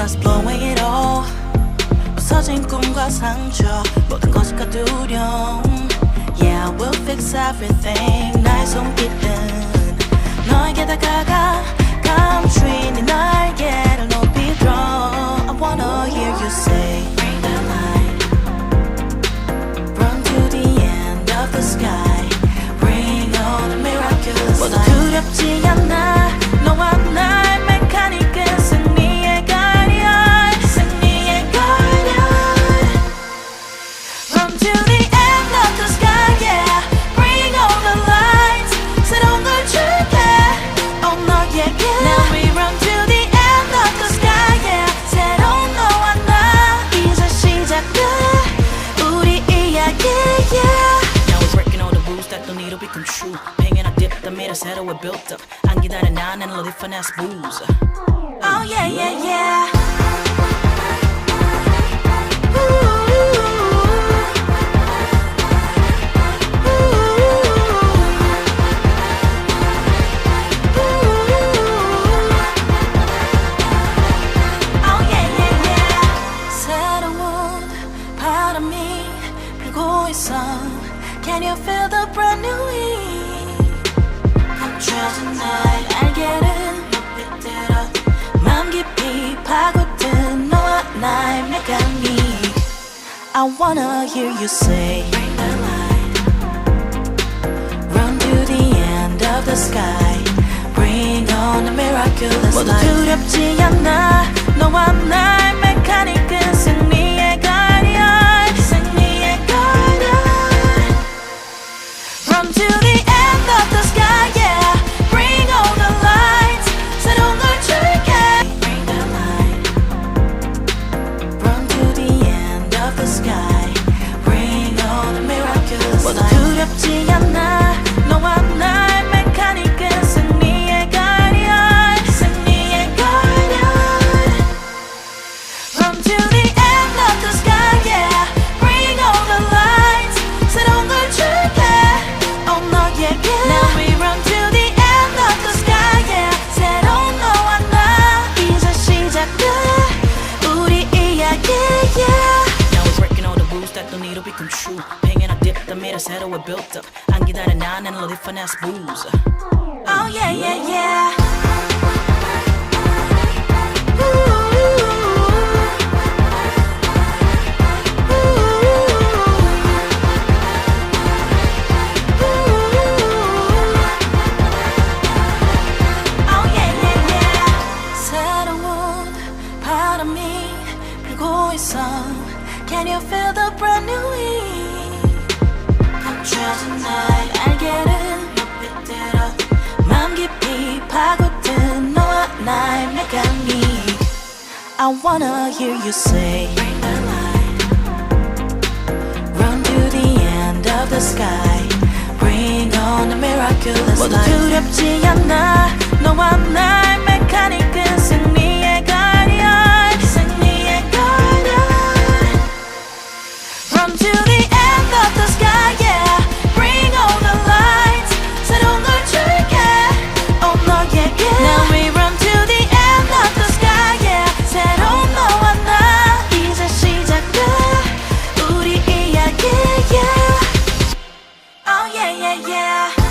let's blow away it all. 부서진 꿈과 상처 모든 것이 두려움. Yeah, we'll fix everything. 나의 손길은 너에게 다가가 감추인 네 날개를 높이 들어. I wanna hear you say bring the light. Run to the end of the sky. Bring on the miraculous light. 모두 두렵지 않아 너와 나의 메카닉은 승리의 가련. 승리의 가련. Run to the end of the sky, yeah. Bring on the lights. 새로운 걸 줄게. Oh 너에게. Now we run to the end of the sky, yeah. 새로운 너와 나 이제 시작돼 우리 이야기, yeah. Now we're breaking all the rules that don't need to become true. Hanging I dip the meter 새로 we built up. 안 기다려 나는 all the finesse booze. Oh yeah, yeah, yeah. Can you feel the brand new heat? 감춰진 나의 날개를 높이 들어 맘 깊이 파고든 너와 나의 메카닉. I wanna hear you say bring the light. Run to the end of the sky. Bring on the miraculous light. 모두 두렵지 않아 너와 나의 메카닉은 승리의 가련. 승리의 가련. Run to the end of the sky, yeah. Bring all the lights. 새로운 걸 줄게. Bring the light. Run to the end of the sky. Bring all the miraculous light. 모두 두렵지 않아 너와 나의 메카닉은 승리의 가련. 승리의 가련. Run to the end of the sky, yeah. Bring all the lights. 새로운 걸 줄게. Now we run to the end of the sky, yeah. 새로운 너와 나 이제 시작돼 우리 이야기, yeah. Now we're breaking all the rules that don't need to become true. Hanging I dip the meter 새로 we built up. 안 기다려 나는 all the finesse booze. Oh yeah, yeah, yeah. Can you feel the brand new heat? 감춰진 나의 날개를 높이 들어 맘 깊이 파고든 너와 나의 메카닉. I wanna hear you say bring the light. Run to the end of the sky. Bring on the miraculous light. 모두 두렵지 않아 너와 나의 메카닉은 승리의 가련. 승리의 가련. Run to the end of the sky, yeah. Bring all the lights. 새로운 걸 줄게. Oh 너에게. Now we run to the end of the sky, yeah. 새로운 너와 나 이제 시작돼 우리 이야기, yeah. Oh yeah, yeah, yeah.